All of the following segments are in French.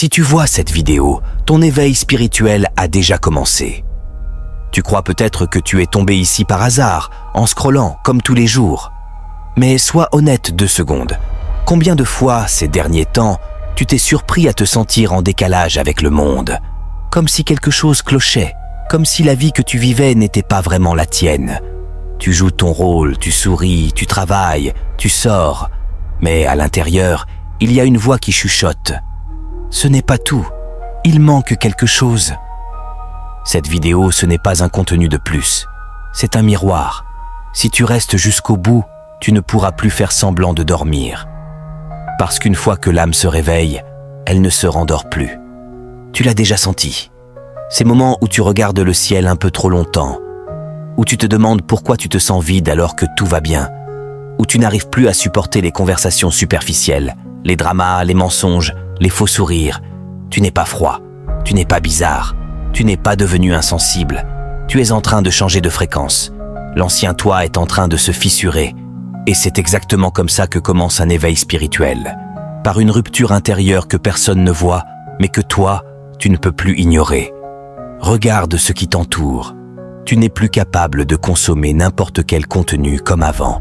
Si tu vois cette vidéo, ton éveil spirituel a déjà commencé. Tu crois peut-être que tu es tombé ici par hasard, en scrollant, comme tous les jours. Mais sois honnête 2 secondes. Combien de fois, ces derniers temps, tu t'es surpris à te sentir en décalage avec le monde, comme si quelque chose clochait, comme si la vie que tu vivais n'était pas vraiment la tienne. Tu joues ton rôle, tu souris, tu travailles, tu sors, mais à l'intérieur, il y a une voix qui chuchote. Ce n'est pas tout, il manque quelque chose. Cette vidéo, ce n'est pas un contenu de plus, c'est un miroir. Si tu restes jusqu'au bout, tu ne pourras plus faire semblant de dormir. Parce qu'une fois que l'âme se réveille, elle ne se rendort plus. Tu l'as déjà senti. Ces moments où tu regardes le ciel un peu trop longtemps, où tu te demandes pourquoi tu te sens vide alors que tout va bien, où tu n'arrives plus à supporter les conversations superficielles, les dramas, les mensonges, les faux sourires. Tu n'es pas froid, tu n'es pas bizarre, tu n'es pas devenu insensible. Tu es en train de changer de fréquence. L'ancien toi est en train de se fissurer. Et c'est exactement comme ça que commence un éveil spirituel. Par une rupture intérieure que personne ne voit, mais que toi, tu ne peux plus ignorer. Regarde ce qui t'entoure. Tu n'es plus capable de consommer n'importe quel contenu comme avant.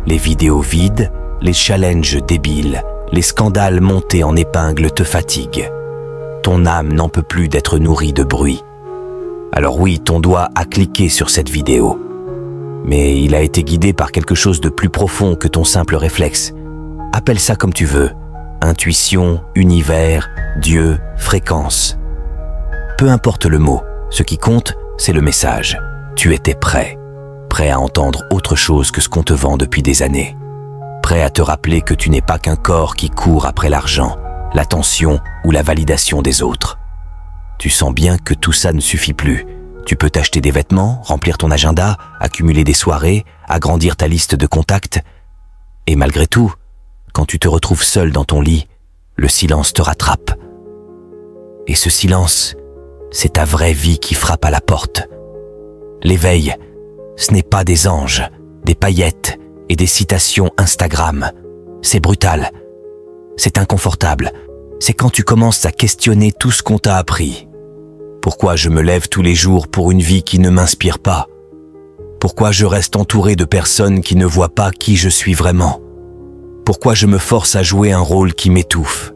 Les vidéos vides, les challenges débiles, les scandales montés en épingle te fatiguent. Ton âme n'en peut plus d'être nourrie de bruit. Alors oui, ton doigt a cliqué sur cette vidéo. Mais il a été guidé par quelque chose de plus profond que ton simple réflexe. Appelle ça comme tu veux. Intuition, univers, Dieu, fréquence. Peu importe le mot, ce qui compte, c'est le message. Tu étais prêt. Prêt à entendre autre chose que ce qu'on te vend depuis des années. Prêt à te rappeler que tu n'es pas qu'un corps qui court après l'argent, l'attention ou la validation des autres. Tu sens bien que tout ça ne suffit plus. Tu peux t'acheter des vêtements, remplir ton agenda, accumuler des soirées, agrandir ta liste de contacts. Et malgré tout, quand tu te retrouves seul dans ton lit, le silence te rattrape. Et ce silence, c'est ta vraie vie qui frappe à la porte. L'éveil, ce n'est pas des anges, des paillettes et des citations Instagram. C'est brutal. C'est inconfortable. C'est quand tu commences à questionner tout ce qu'on t'a appris. Pourquoi je me lève tous les jours pour une vie qui ne m'inspire pas? Pourquoi je reste entouré de personnes qui ne voient pas qui je suis vraiment? Pourquoi je me force à jouer un rôle qui m'étouffe?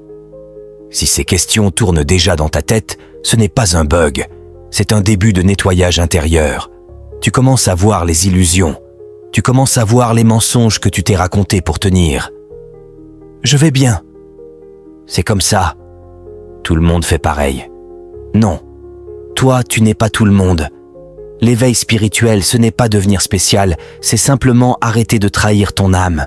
Si ces questions tournent déjà dans ta tête, ce n'est pas un bug, c'est un début de nettoyage intérieur. Tu commences à voir les illusions, tu commences à voir les mensonges que tu t'es racontés pour tenir. Je vais bien. C'est comme ça. Tout le monde fait pareil. Non. Toi, tu n'es pas tout le monde. L'éveil spirituel, ce n'est pas devenir spécial, c'est simplement arrêter de trahir ton âme.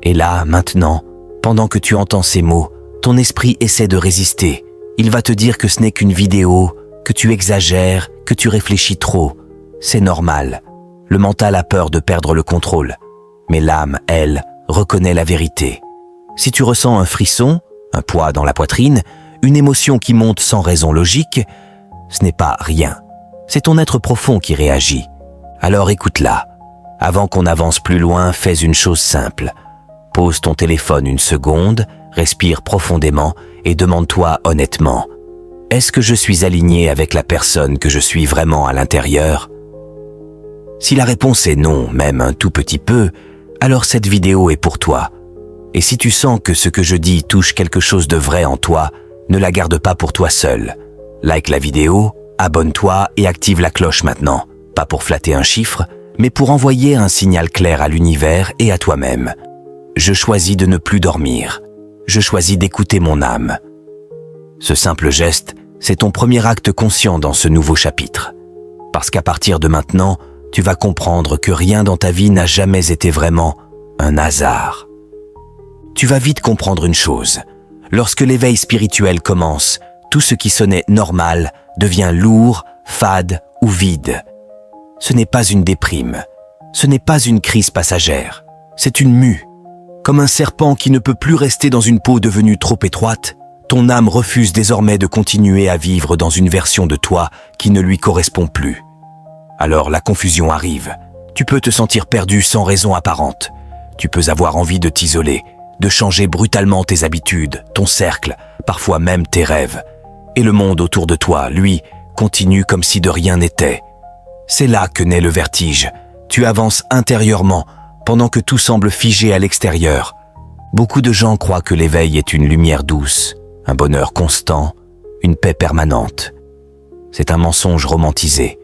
Et là, maintenant, pendant que tu entends ces mots, ton esprit essaie de résister. Il va te dire que ce n'est qu'une vidéo, que tu exagères, que tu réfléchis trop. C'est normal. Le mental a peur de perdre le contrôle. Mais l'âme, elle, reconnaît la vérité. Si tu ressens un frisson, un poids dans la poitrine, une émotion qui monte sans raison logique, ce n'est pas rien. C'est ton être profond qui réagit. Alors écoute-la. Avant qu'on avance plus loin, fais une chose simple. Pose ton téléphone 1 seconde, respire profondément et demande-toi honnêtement. Est-ce que je suis aligné avec la personne que je suis vraiment à l'intérieur? Si la réponse est non, même un tout petit peu, alors cette vidéo est pour toi. Et si tu sens que ce que je dis touche quelque chose de vrai en toi, ne la garde pas pour toi seul. Like la vidéo, abonne-toi et active la cloche maintenant. Pas pour flatter un chiffre, mais pour envoyer un signal clair à l'univers et à toi-même. Je choisis de ne plus dormir. Je choisis d'écouter mon âme. Ce simple geste, c'est ton premier acte conscient dans ce nouveau chapitre. Parce qu'à partir de maintenant, tu vas comprendre que rien dans ta vie n'a jamais été vraiment un hasard. Tu vas vite comprendre une chose. Lorsque l'éveil spirituel commence, tout ce qui sonnait normal devient lourd, fade ou vide. Ce n'est pas une déprime, ce n'est pas une crise passagère, c'est une mue. Comme un serpent qui ne peut plus rester dans une peau devenue trop étroite, ton âme refuse désormais de continuer à vivre dans une version de toi qui ne lui correspond plus. Alors la confusion arrive. Tu peux te sentir perdu sans raison apparente. Tu peux avoir envie de t'isoler, de changer brutalement tes habitudes, ton cercle, parfois même tes rêves. Et le monde autour de toi, lui, continue comme si de rien n'était. C'est là que naît le vertige. Tu avances intérieurement, pendant que tout semble figé à l'extérieur. Beaucoup de gens croient que l'éveil est une lumière douce, un bonheur constant, une paix permanente. C'est un mensonge romantisé.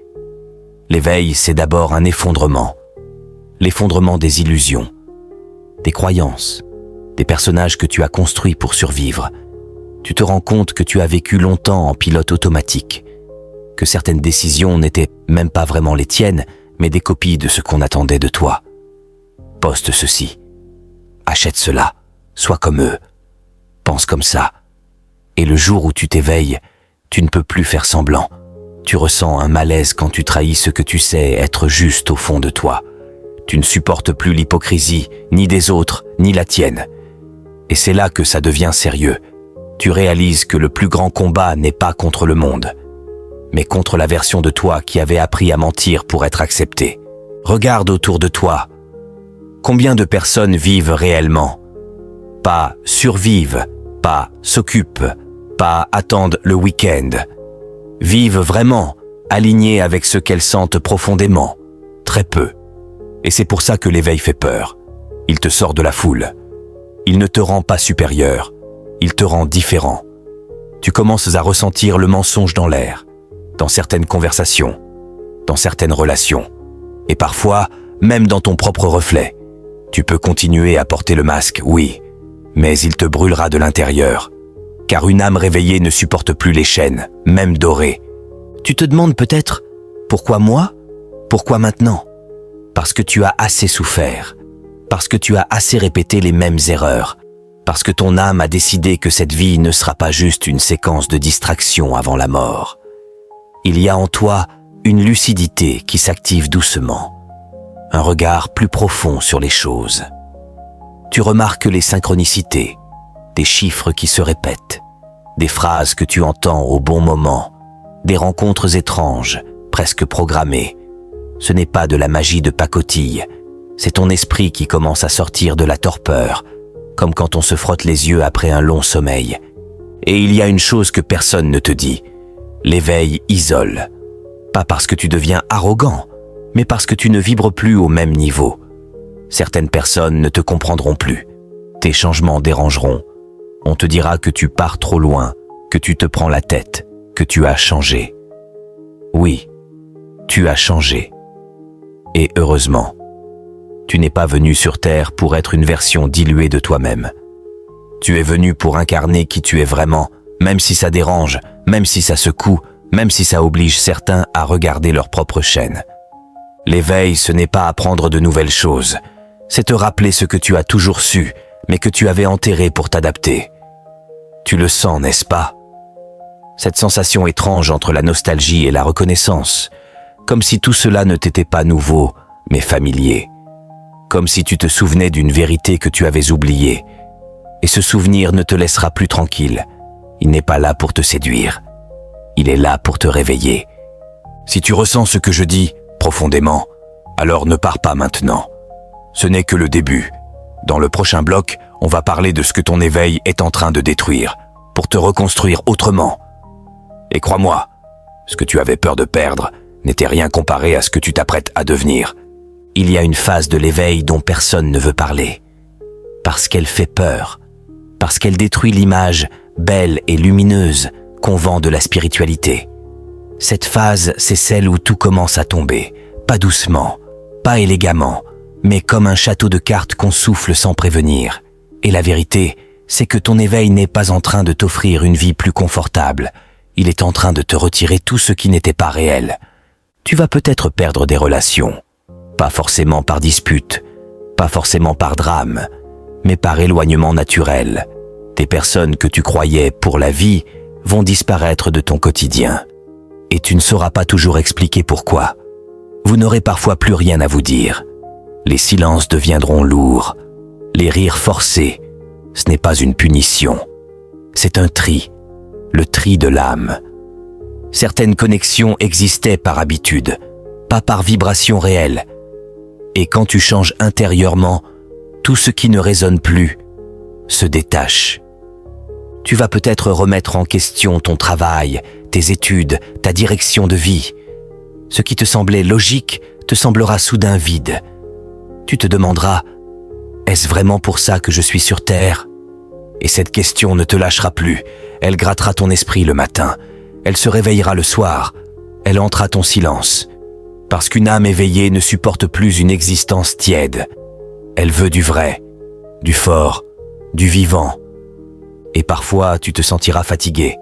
L'éveil, c'est d'abord un effondrement. L'effondrement des illusions, des croyances, des personnages que tu as construits pour survivre. Tu te rends compte que tu as vécu longtemps en pilote automatique, que certaines décisions n'étaient même pas vraiment les tiennes, mais des copies de ce qu'on attendait de toi. Poste ceci, achète cela, sois comme eux, pense comme ça. Et le jour où tu t'éveilles, tu ne peux plus faire semblant. Tu ressens un malaise quand tu trahis ce que tu sais être juste au fond de toi. Tu ne supportes plus l'hypocrisie, ni des autres, ni la tienne. Et c'est là que ça devient sérieux. Tu réalises que le plus grand combat n'est pas contre le monde, mais contre la version de toi qui avait appris à mentir pour être acceptée. Regarde autour de toi. Combien de personnes vivent réellement? Pas survivent, pas s'occupent, pas attendent le week-end. Vivent vraiment, alignées avec ce qu'elles sentent profondément. Très peu. Et c'est pour ça que l'éveil fait peur. Il te sort de la foule. Il ne te rend pas supérieur. Il te rend différent. Tu commences à ressentir le mensonge dans l'air, dans certaines conversations, dans certaines relations, et parfois même dans ton propre reflet. Tu peux continuer à porter le masque, oui, mais il te brûlera de l'intérieur, car une âme réveillée ne supporte plus les chaînes, même dorées. Tu te demandes peut-être, pourquoi moi? Pourquoi maintenant? Parce que tu as assez souffert, parce que tu as assez répété les mêmes erreurs, parce que ton âme a décidé que cette vie ne sera pas juste une séquence de distractions avant la mort. Il y a en toi une lucidité qui s'active doucement, un regard plus profond sur les choses. Tu remarques les synchronicités, des chiffres qui se répètent, des phrases que tu entends au bon moment, des rencontres étranges, presque programmées. Ce n'est pas de la magie de pacotille, c'est ton esprit qui commence à sortir de la torpeur, comme quand on se frotte les yeux après un long sommeil. Et il y a une chose que personne ne te dit. L'éveil isole. Pas parce que tu deviens arrogant, mais parce que tu ne vibres plus au même niveau. Certaines personnes ne te comprendront plus. Tes changements dérangeront. On te dira que tu pars trop loin, que tu te prends la tête, que tu as changé. Oui, tu as changé. Et heureusement. Tu n'es pas venu sur Terre pour être une version diluée de toi-même. Tu es venu pour incarner qui tu es vraiment, même si ça dérange, même si ça secoue, même si ça oblige certains à regarder leur propre chaîne. L'éveil, ce n'est pas apprendre de nouvelles choses, c'est te rappeler ce que tu as toujours su, mais que tu avais enterré pour t'adapter. Tu le sens, n'est-ce pas? Cette sensation étrange entre la nostalgie et la reconnaissance, comme si tout cela ne t'était pas nouveau, mais familier. Comme si tu te souvenais d'une vérité que tu avais oubliée. Et ce souvenir ne te laissera plus tranquille. Il n'est pas là pour te séduire. Il est là pour te réveiller. Si tu ressens ce que je dis profondément, alors ne pars pas maintenant. Ce n'est que le début. Dans le prochain bloc, on va parler de ce que ton éveil est en train de détruire, pour te reconstruire autrement. Et crois-moi, ce que tu avais peur de perdre n'était rien comparé à ce que tu t'apprêtes à devenir. Il y a une phase de l'éveil dont personne ne veut parler. Parce qu'elle fait peur. Parce qu'elle détruit l'image belle et lumineuse qu'on vend de la spiritualité. Cette phase, c'est celle où tout commence à tomber. Pas doucement, pas élégamment, mais comme un château de cartes qu'on souffle sans prévenir. Et la vérité, c'est que ton éveil n'est pas en train de t'offrir une vie plus confortable. Il est en train de te retirer tout ce qui n'était pas réel. Tu vas peut-être perdre des relations. Pas forcément par dispute, pas forcément par drame, mais par éloignement naturel. Des personnes que tu croyais pour la vie vont disparaître de ton quotidien. Et tu ne sauras pas toujours expliquer pourquoi. Vous n'aurez parfois plus rien à vous dire. Les silences deviendront lourds. Les rires forcés, ce n'est pas une punition. C'est un tri, le tri de l'âme. Certaines connexions existaient par habitude, pas par vibration réelle. Et quand tu changes intérieurement, tout ce qui ne résonne plus se détache. Tu vas peut-être remettre en question ton travail, tes études, ta direction de vie. Ce qui te semblait logique te semblera soudain vide. Tu te demanderas « Est-ce vraiment pour ça que je suis sur Terre ?» Et cette question ne te lâchera plus. Elle grattera ton esprit le matin. Elle se réveillera le soir. Elle hantera ton silence. Parce qu'une âme éveillée ne supporte plus une existence tiède. Elle veut du vrai, du fort, du vivant. Et parfois, tu te sentiras fatigué.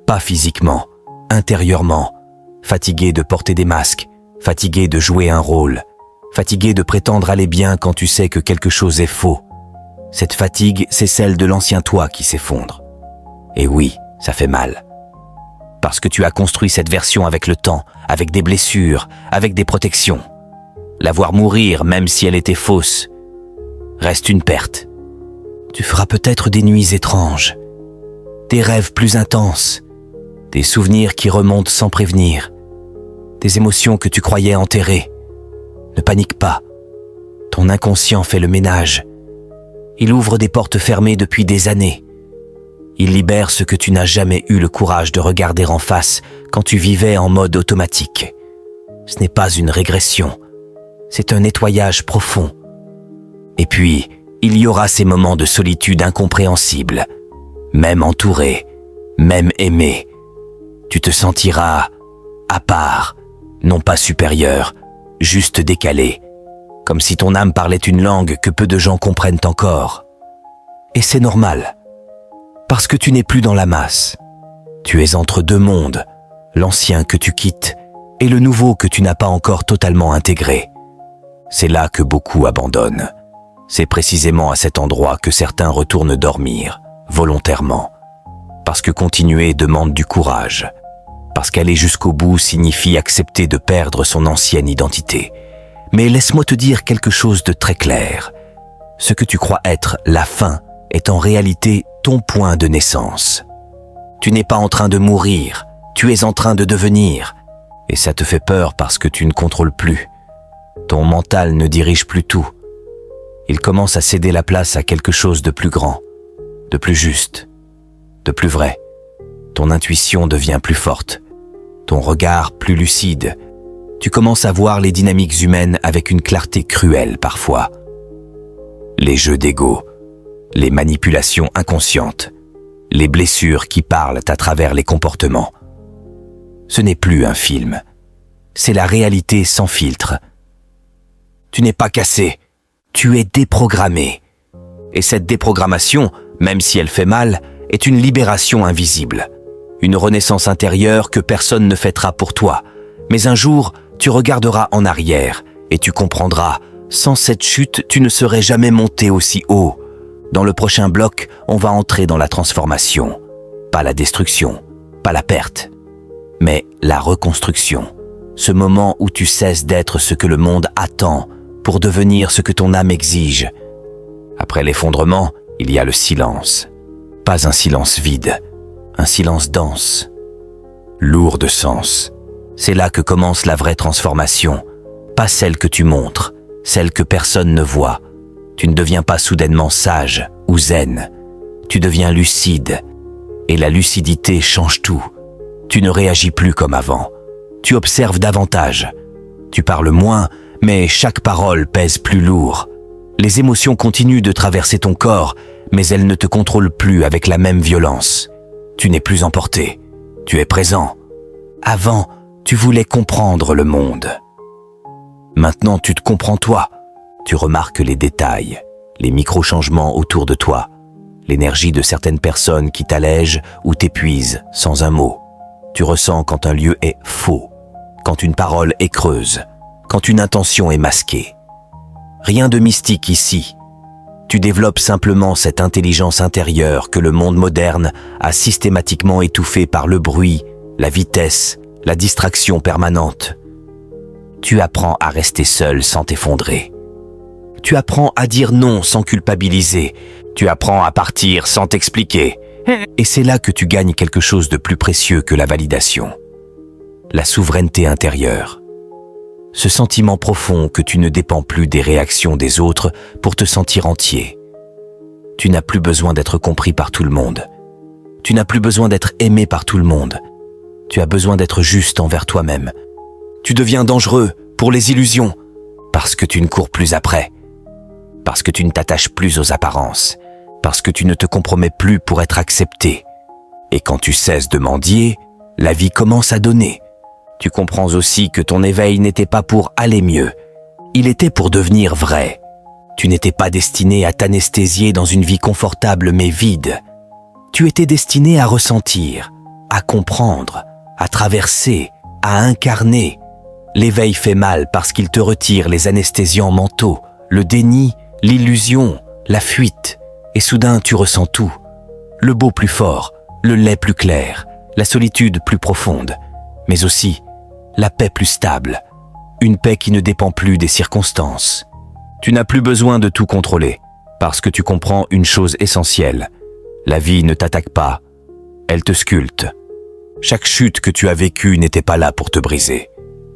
Pas physiquement, intérieurement. Fatigué de porter des masques, fatigué de jouer un rôle, fatigué de prétendre aller bien quand tu sais que quelque chose est faux. Cette fatigue, c'est celle de l'ancien toi qui s'effondre. Et oui, ça fait mal. Parce que tu as construit cette version avec le temps, avec des blessures, avec des protections. La voir mourir, même si elle était fausse, reste une perte. Tu feras peut-être des nuits étranges, des rêves plus intenses, des souvenirs qui remontent sans prévenir, des émotions que tu croyais enterrées. Ne panique pas. Ton inconscient fait le ménage. Il ouvre des portes fermées depuis des années. Il libère ce que tu n'as jamais eu le courage de regarder en face quand tu vivais en mode automatique. Ce n'est pas une régression, c'est un nettoyage profond. Et puis, il y aura ces moments de solitude incompréhensibles. Même entouré, même aimé, tu te sentiras à part, non pas supérieur, juste décalé, comme si ton âme parlait une langue que peu de gens comprennent encore. Et c'est normal, parce que tu n'es plus dans la masse. Tu es entre deux mondes, l'ancien que tu quittes et le nouveau que tu n'as pas encore totalement intégré. C'est là que beaucoup abandonnent. C'est précisément à cet endroit que certains retournent dormir, volontairement. Parce que continuer demande du courage. Parce qu'aller jusqu'au bout signifie accepter de perdre son ancienne identité. Mais laisse-moi te dire quelque chose de très clair. Ce que tu crois être la fin est en réalité ton point de naissance. Tu n'es pas en train de mourir, tu es en train de devenir. Et ça te fait peur parce que tu ne contrôles plus. Ton mental ne dirige plus tout. Il commence à céder la place à quelque chose de plus grand, de plus juste, de plus vrai. Ton intuition devient plus forte, ton regard plus lucide. Tu commences à voir les dynamiques humaines avec une clarté cruelle parfois. Les jeux d'ego, les manipulations inconscientes, les blessures qui parlent à travers les comportements. Ce n'est plus un film, c'est la réalité sans filtre. Tu n'es pas cassé, tu es déprogrammé. Et cette déprogrammation, même si elle fait mal, est une libération invisible. Une renaissance intérieure que personne ne fêtera pour toi. Mais un jour, tu regarderas en arrière et tu comprendras, sans cette chute, tu ne serais jamais monté aussi haut. Dans le prochain bloc, on va entrer dans la transformation. Pas la destruction, pas la perte, mais la reconstruction. Ce moment où tu cesses d'être ce que le monde attend pour devenir ce que ton âme exige. Après l'effondrement, il y a le silence. Pas un silence vide, un silence dense, lourd de sens. C'est là que commence la vraie transformation. Pas celle que tu montres, celle que personne ne voit. Tu ne deviens pas soudainement sage ou zen. Tu deviens lucide. Et la lucidité change tout. Tu ne réagis plus comme avant. Tu observes davantage. Tu parles moins, mais chaque parole pèse plus lourd. Les émotions continuent de traverser ton corps, mais elles ne te contrôlent plus avec la même violence. Tu n'es plus emporté. Tu es présent. Avant, tu voulais comprendre le monde. Maintenant, tu te comprends toi. Tu remarques les détails, les micro-changements autour de toi, l'énergie de certaines personnes qui t'allègent ou t'épuisent sans un mot. Tu ressens quand un lieu est faux, quand une parole est creuse, quand une intention est masquée. Rien de mystique ici. Tu développes simplement cette intelligence intérieure que le monde moderne a systématiquement étouffée par le bruit, la vitesse, la distraction permanente. Tu apprends à rester seul sans t'effondrer. Tu apprends à dire non sans culpabiliser. Tu apprends à partir sans t'expliquer. Et c'est là que tu gagnes quelque chose de plus précieux que la validation. La souveraineté intérieure. Ce sentiment profond que tu ne dépends plus des réactions des autres pour te sentir entier. Tu n'as plus besoin d'être compris par tout le monde. Tu n'as plus besoin d'être aimé par tout le monde. Tu as besoin d'être juste envers toi-même. Tu deviens dangereux pour les illusions parce que tu ne cours plus après, parce que tu ne t'attaches plus aux apparences, parce que tu ne te compromets plus pour être accepté. Et quand tu cesses de mendier, la vie commence à donner. Tu comprends aussi que ton éveil n'était pas pour aller mieux, il était pour devenir vrai. Tu n'étais pas destiné à t'anesthésier dans une vie confortable mais vide. Tu étais destiné à ressentir, à comprendre, à traverser, à incarner. L'éveil fait mal parce qu'il te retire les anesthésiants mentaux, le déni, l'illusion, la fuite. Et soudain tu ressens tout. Le beau plus fort, le laid plus clair, la solitude plus profonde, mais aussi la paix plus stable. Une paix qui ne dépend plus des circonstances. Tu n'as plus besoin de tout contrôler, parce que tu comprends une chose essentielle. La vie ne t'attaque pas, elle te sculpte. Chaque chute que tu as vécue n'était pas là pour te briser.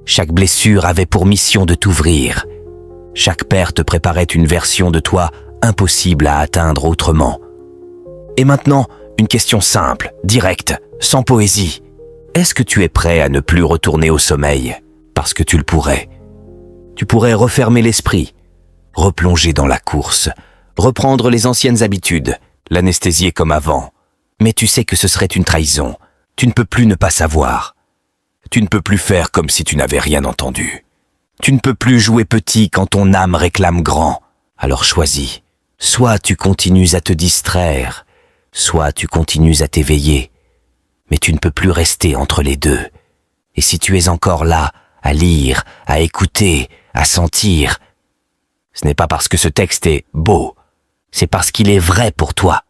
Chaque blessure avait pour mission de t'ouvrir. Chaque perte préparait une version de toi impossible à atteindre autrement. Et maintenant, une question simple, directe, sans poésie. Est-ce que tu es prêt à ne plus retourner au sommeil? Parce que tu le pourrais. Tu pourrais refermer l'esprit, replonger dans la course, reprendre les anciennes habitudes, l'anesthésier comme avant. Mais tu sais que ce serait une trahison. Tu ne peux plus ne pas savoir. Tu ne peux plus faire comme si tu n'avais rien entendu. Tu ne peux plus jouer petit quand ton âme réclame grand. Alors choisis. Soit tu continues à te distraire, soit tu continues à t'éveiller. Mais tu ne peux plus rester entre les deux. Et si tu es encore là, à lire, à écouter, à sentir, ce n'est pas parce que ce texte est beau, c'est parce qu'il est vrai pour toi.